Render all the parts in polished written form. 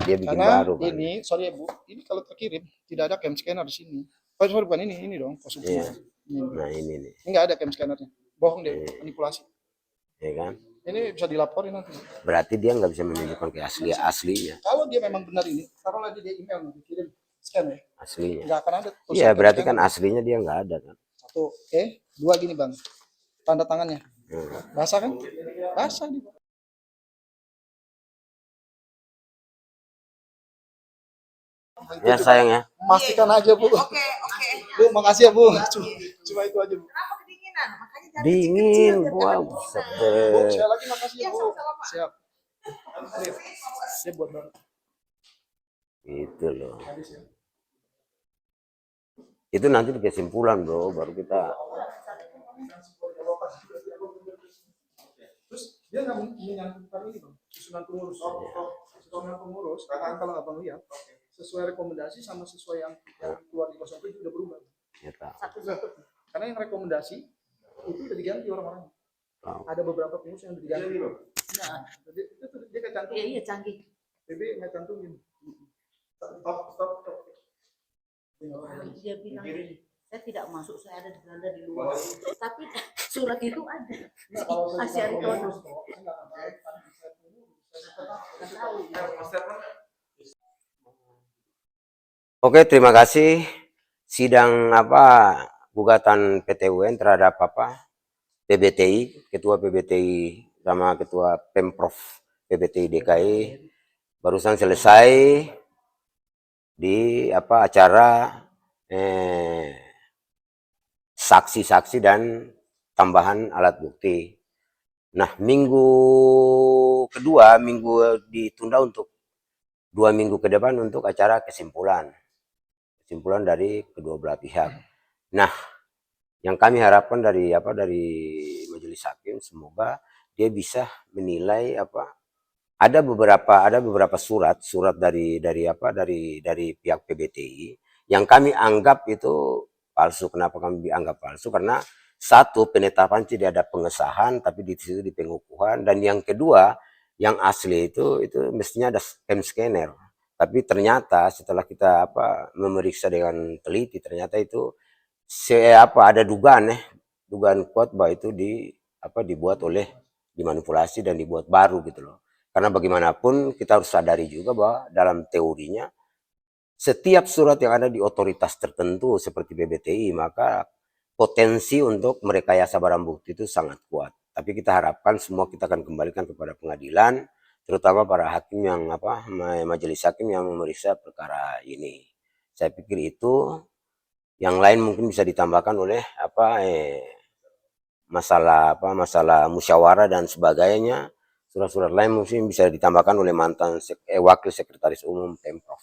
Dia bikin Karena baru kan. ini, sorry ya Bu, ini kalau terkirim tidak ada cam scanner di sini. Oh, sorry, bukan ini dong. Iya. Nah ini nih. Ini nggak ada cam scannernya. Bohong deh, manipulasi. Ya kan? Ini bisa dilaporin nanti. Berarti dia nggak bisa menunjukkan ke aslinya. Kalau dia memang benar ini, taruhlah dia email nanti kirim scan ya. Aslinya. Nggak akan ada. Iya, berarti kan aslinya dia nggak ada kan. Satu, oke. Dua gini Bang, tanda tangannya. Basah kan? Basah nih. Ya sayang ya. Pastikan aja Bu. Oke. Bu, makasih ya Bu. Cuma itu aja Bu. Kenapa kedinginan? Makanya jangan Dingin, kecil-kecil, wow. Bu, sekali lagi makasih ya Bu. Siap. Siap buat banget. Itu loh. Itu nanti kesimpulan bro, baru kita. Terus dia nggak menyangkutkan ini Bang, susunan pengurus. Susunan pengurus, kalau abang lihat, sesuai rekomendasi sama sesuai yang keluar di 07 udah berubah. Karena yang rekomendasi itu udah diganti orang-orang. Ada beberapa pengurus yang udah diganti. Nah, itu dia kayak cantum. Iya canggih. BB nggak cantumin. Stop. Dia bilang saya tidak masuk, saya ada di Belanda di luar. Tapi surat itu ada. Asyari Tono. Oke, terima kasih. Sidang gugatan PT UN terhadap PBTI, Ketua PBTI sama Ketua Pemprov PBTI DKI barusan selesai di acara saksi-saksi dan tambahan alat bukti. Nah, minggu kedua, ditunda untuk 2 minggu ke depan untuk acara kesimpulan dari kedua belah pihak. Nah, yang kami harapkan dari majelis hakim, semoga dia bisa menilai ada beberapa surat dari pihak PBTI yang kami anggap itu palsu. Kenapa kami anggap palsu? Karena satu, penetapan tidak ada pengesahan, tapi di situ di pengukuhan, dan yang kedua, yang asli itu mestinya ada cam scanner. Tapi ternyata setelah kita memeriksa dengan teliti, ternyata itu ada dugaan kuat bahwa itu dibuat dimanipulasi dan dibuat baru gitu loh. Karena bagaimanapun kita harus sadari juga bahwa dalam teorinya setiap surat yang ada di otoritas tertentu seperti PBTI, maka potensi untuk merekayasa barang bukti itu sangat kuat. Tapi kita harapkan semua kita akan kembalikan kepada pengadilan, terutama para hakim yang majelis hakim yang memeriksa perkara ini. Saya pikir itu. Yang lain mungkin bisa ditambahkan oleh masalah musyawarah dan sebagainya. Surat-surat lain mungkin bisa ditambahkan oleh mantan wakil sekretaris umum Pemprov.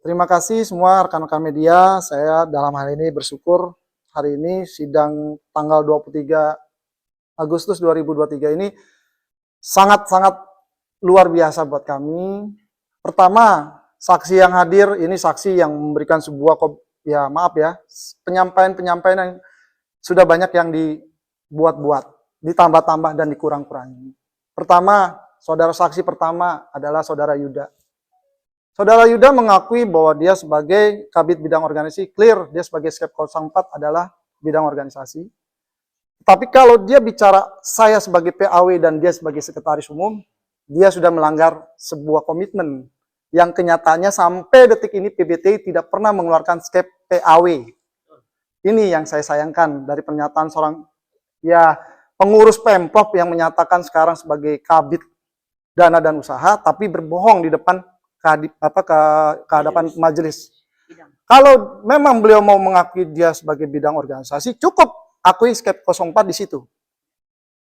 Terima kasih semua rekan-rekan media. Saya dalam hal ini bersyukur hari ini sidang tanggal 23 Agustus 2023 ini sangat-sangat luar biasa buat kami. Pertama, saksi yang hadir ini saksi yang memberikan sebuah penyampaian yang sudah banyak yang dibuat-buat, ditambah-tambah dan dikurang-kurangi. Pertama, saudara saksi pertama adalah saudara Yuda. Saudara Yuda mengakui bahwa dia sebagai Kabid Bidang Organisasi, clear dia sebagai Skep 04 adalah bidang organisasi. Tapi kalau dia bicara saya sebagai PAW dan dia sebagai sekretaris umum, dia sudah melanggar sebuah komitmen yang kenyataannya sampai detik ini PBTI tidak pernah mengeluarkan skep PAW. Ini yang saya sayangkan dari pernyataan seorang pengurus Pemprov yang menyatakan sekarang sebagai Kabid Dana dan Usaha, tapi berbohong di depan kehadapan majelis. Kalau memang beliau mau mengakui dia sebagai bidang organisasi, cukup akui skep 04 di situ.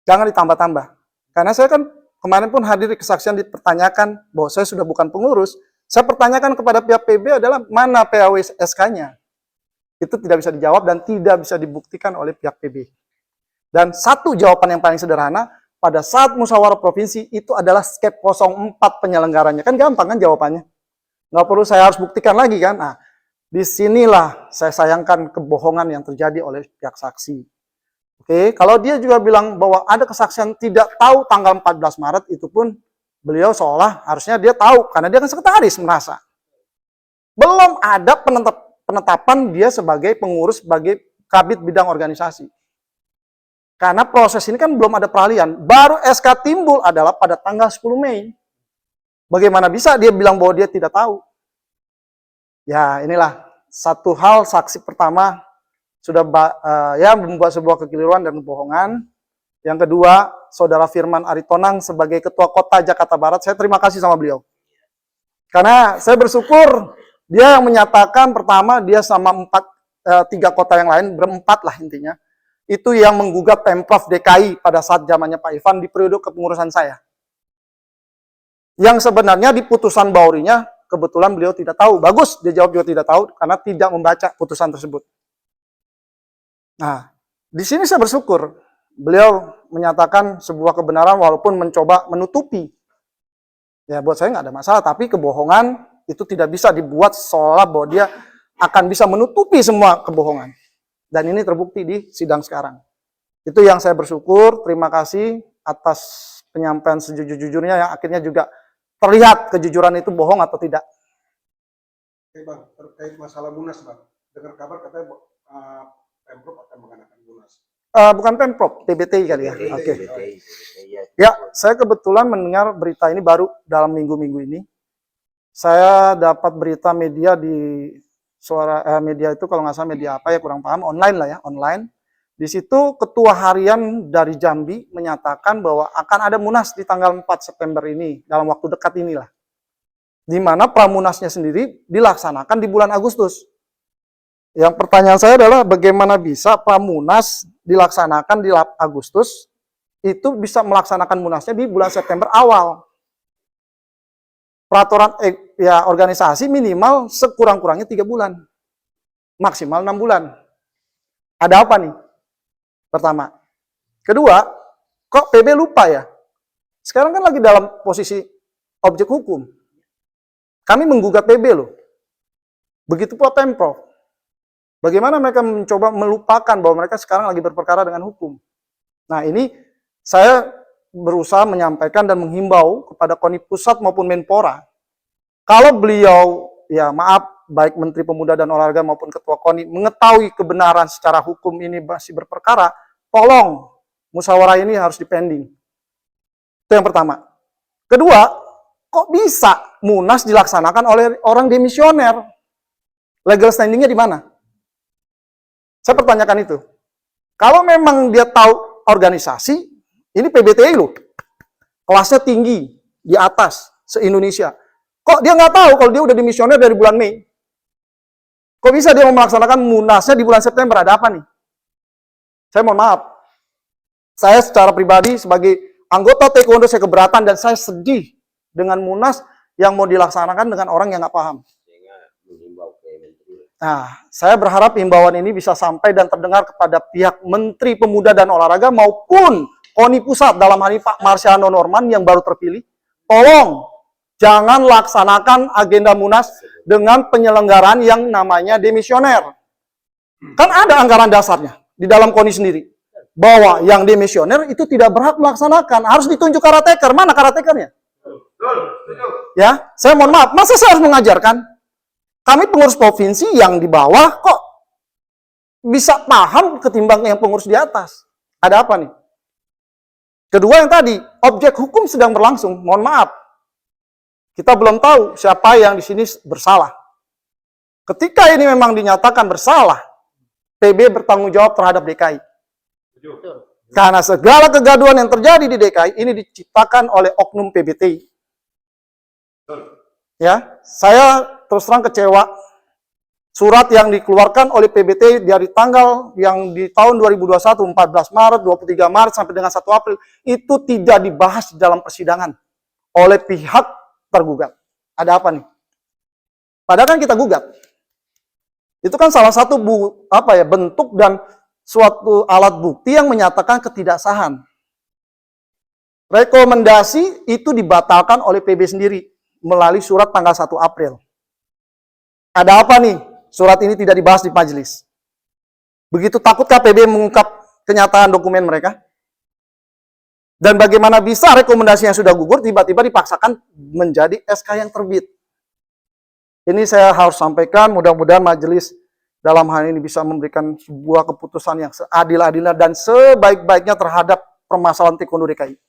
Jangan ditambah-tambah. Karena saya kan kemarin pun hadir di kesaksian dipertanyakan bahwa saya sudah bukan pengurus. Saya pertanyakan kepada pihak PB adalah mana PAW SK-nya. Itu tidak bisa dijawab dan tidak bisa dibuktikan oleh pihak PB. Dan satu jawaban yang paling sederhana, pada saat musyawarah provinsi itu adalah skep 04 penyelenggaranya. Kan gampang kan jawabannya. Nggak perlu saya harus buktikan lagi kan. Nah, disinilah saya sayangkan kebohongan yang terjadi oleh pihak saksi. Oke, kalau dia juga bilang bahwa ada kesaksian tidak tahu tanggal 14 Maret, itu pun Beliau seolah harusnya dia tahu, karena dia kan sekretaris merasa. Belum ada penetapan dia sebagai pengurus, sebagai kabid bidang organisasi. Karena proses ini kan belum ada peralihan. Baru SK timbul adalah pada tanggal 10 Mei. Bagaimana bisa dia bilang bahwa dia tidak tahu? Ya, inilah satu hal saksi pertama sudah ya membuat sebuah kekeliruan dan kebohongan. Yang kedua, Saudara Firman Aritonang sebagai Ketua Kota Jakarta Barat, saya terima kasih sama beliau. Karena saya bersyukur dia yang menyatakan pertama dia sama 3 kota yang lain, berempat lah intinya, itu yang menggugat Pemprov DKI pada saat zamannya Pak Ivan di periode kepengurusan saya. Yang sebenarnya di putusan Baurinya, kebetulan beliau tidak tahu. Bagus, dia jawab juga tidak tahu, karena tidak membaca putusan tersebut. Nah, di sini saya bersyukur, beliau menyatakan sebuah kebenaran walaupun mencoba menutupi. Ya, buat saya nggak ada masalah, tapi kebohongan itu tidak bisa dibuat seolah bahwa dia akan bisa menutupi semua kebohongan. Dan ini terbukti di sidang sekarang. Itu yang saya bersyukur, terima kasih atas penyampaian sejujur-jujurnya yang akhirnya juga terlihat kejujuran itu bohong atau tidak. Oke Bang, terkait masalah Munas Bang, dengar kabar katanya Pemprov akan mengadakan Munas. Bukan Pemprov, TBTI kali ya. Oke. Ya, saya kebetulan mendengar berita ini baru dalam minggu-minggu ini. Saya dapat berita media di media itu kalau nggak salah media apa ya, kurang paham, online lah ya, online. Di situ ketua harian dari Jambi menyatakan bahwa akan ada Munas di tanggal 4 September ini, dalam waktu dekat inilah. Di mana pramunasnya sendiri dilaksanakan di bulan Agustus. Yang pertanyaan saya adalah bagaimana bisa pramunas dilaksanakan di Agustus, itu bisa melaksanakan munasnya di bulan September awal. Peraturan ya organisasi minimal sekurang-kurangnya 3 bulan. Maksimal 6 bulan. Ada apa nih? Pertama. Kedua, kok PB lupa ya? Sekarang kan lagi dalam posisi objek hukum. Kami menggugat PB loh. Begitu pula Pemprov. Bagaimana mereka mencoba melupakan bahwa mereka sekarang lagi berperkara dengan hukum. Nah, ini saya berusaha menyampaikan dan menghimbau kepada KONI Pusat maupun Menpora. Kalau beliau, ya maaf, baik Menteri Pemuda dan Olahraga maupun Ketua KONI mengetahui kebenaran secara hukum ini masih berperkara, tolong musyawarah ini harus dipending. Itu yang pertama. Kedua, kok bisa Munas dilaksanakan oleh orang demisioner? Legal standingnya di mana? Saya pertanyakan itu. Kalau memang dia tahu organisasi, ini PBTI loh, kelasnya tinggi, di atas, se-Indonesia. Kok dia nggak tahu kalau dia udah dimisioner dari bulan Mei? Kok bisa dia mau melaksanakan Munasnya di bulan September? Ada apa nih? Saya mohon maaf. Saya secara pribadi sebagai anggota Taekwondo saya keberatan dan saya sedih dengan Munas yang mau dilaksanakan dengan orang yang nggak paham. Nah, saya berharap himbauan ini bisa sampai dan terdengar kepada pihak Menteri Pemuda dan Olahraga maupun KONI Pusat dalam hal ini Pak Marsiano Norman yang baru terpilih. Tolong jangan laksanakan agenda Munas dengan penyelenggaraan yang namanya demisioner. Kan ada anggaran dasarnya di dalam KONI sendiri. Bahwa yang demisioner itu tidak berhak melaksanakan. Harus ditunjuk karateker. Mana karatekernya? Ya, saya mohon maaf. Masa saya harus mengajarkan? Kami pengurus provinsi yang di bawah kok bisa paham ketimbang yang pengurus di atas. Ada apa nih? Kedua yang tadi, objek hukum sedang berlangsung. Mohon maaf. Kita belum tahu siapa yang di sini bersalah. Ketika ini memang dinyatakan bersalah, PB bertanggung jawab terhadap DKI. Karena segala kegaduhan yang terjadi di DKI ini diciptakan oleh oknum PBTI. Ya, saya terus terang kecewa. Surat yang dikeluarkan oleh PBT dari tanggal yang di tahun 2021, 14 Maret, 23 Maret, sampai dengan 1 April, itu tidak dibahas di dalam persidangan oleh pihak tergugat. Ada apa nih? Padahal kan kita gugat. Itu kan salah satu bentuk dan suatu alat bukti yang menyatakan ketidaksahan. Rekomendasi itu dibatalkan oleh PB sendiri melalui surat tanggal 1 April. Ada apa nih? Surat ini tidak dibahas di majelis. Begitu takutkah PB mengungkap kenyataan dokumen mereka? Dan bagaimana bisa rekomendasi yang sudah gugur tiba-tiba dipaksakan menjadi SK yang terbit. Ini saya harus sampaikan, mudah-mudahan majelis dalam hal ini bisa memberikan sebuah keputusan yang seadil-adilnya dan sebaik-baiknya terhadap permasalahan Taekwondo DKI.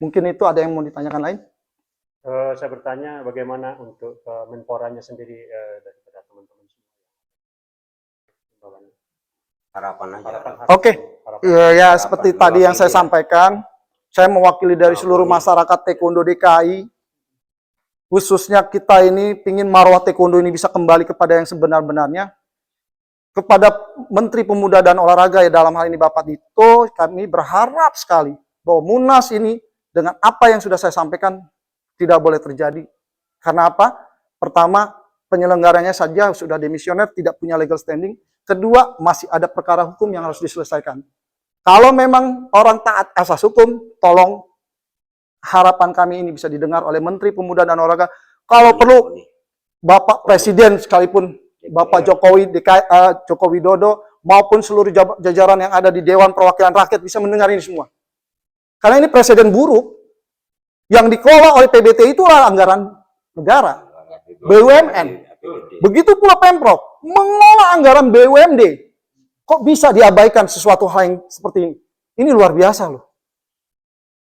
Mungkin itu ada yang mau ditanyakan lain? Saya bertanya bagaimana untuk menporanya sendiri daripada teman-teman semua. Harapan aja. Oke. Ya, seperti tadi yang saya sampaikan, saya mewakili dari seluruh masyarakat Taekwondo DKI, khususnya kita ini ingin marwah Taekwondo ini bisa kembali kepada yang sebenar-benarnya. Kepada Menteri Pemuda dan Olahraga ya dalam hal ini Bapak Dito, kami berharap sekali bahwa Munas ini dengan apa yang sudah saya sampaikan tidak boleh terjadi. Karena apa? Pertama, penyelenggaranya saja sudah demisioner, tidak punya legal standing. Kedua, masih ada perkara hukum yang harus diselesaikan. Kalau memang orang taat asas hukum, tolong harapan kami ini bisa didengar oleh Menteri Pemuda dan Olahraga. Kalau perlu, Bapak Presiden sekalipun, Bapak Jokowi, Joko Widodo, maupun seluruh jajaran yang ada di Dewan Perwakilan Rakyat bisa mendengar ini semua. Karena ini presiden buruk, yang dikelola oleh PBT itulah anggaran negara, BUMN. Begitu pula Pemprov, mengelola anggaran BUMD. Kok bisa diabaikan sesuatu hal yang seperti ini? Ini luar biasa loh.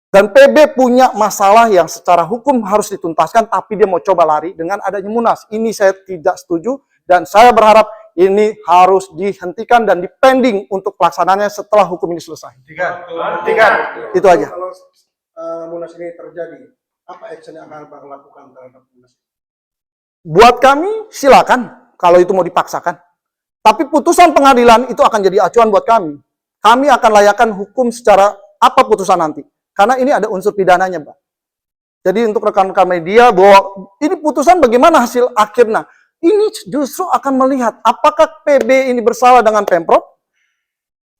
Dan PB punya masalah yang secara hukum harus dituntaskan, tapi dia mau coba lari dengan adanya Munas. Ini saya tidak setuju, dan saya berharap ini harus dihentikan dan dipending untuk pelaksanaannya setelah hukum ini selesai. Tiga. Itu aja. Kalau Munas ini terjadi, apa action yang akan Bang lakukan terhadap Munas? Buat kami, silakan kalau itu mau dipaksakan. Tapi putusan pengadilan itu akan jadi acuan buat kami. Kami akan layakkan hukum secara apa putusan nanti. Karena ini ada unsur pidananya, Pak. Jadi untuk rekan-rekan media, bahwa ini putusan bagaimana hasil akhirnya. Ini justru akan melihat apakah PB ini bersalah dengan Pemprov.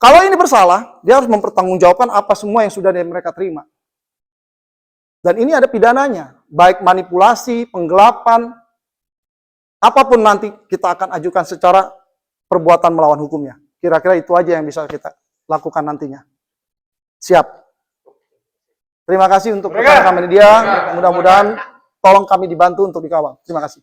Kalau ini bersalah, dia harus mempertanggungjawabkan apa semua yang sudah mereka terima. Dan ini ada pidananya, baik manipulasi, penggelapan, apapun nanti kita akan ajukan secara perbuatan melawan hukumnya. Kira-kira itu aja yang bisa kita lakukan nantinya. Siap. Terima kasih untuk rekan-rekan media. Mudah-mudahan tolong kami dibantu untuk dikawal. Terima kasih.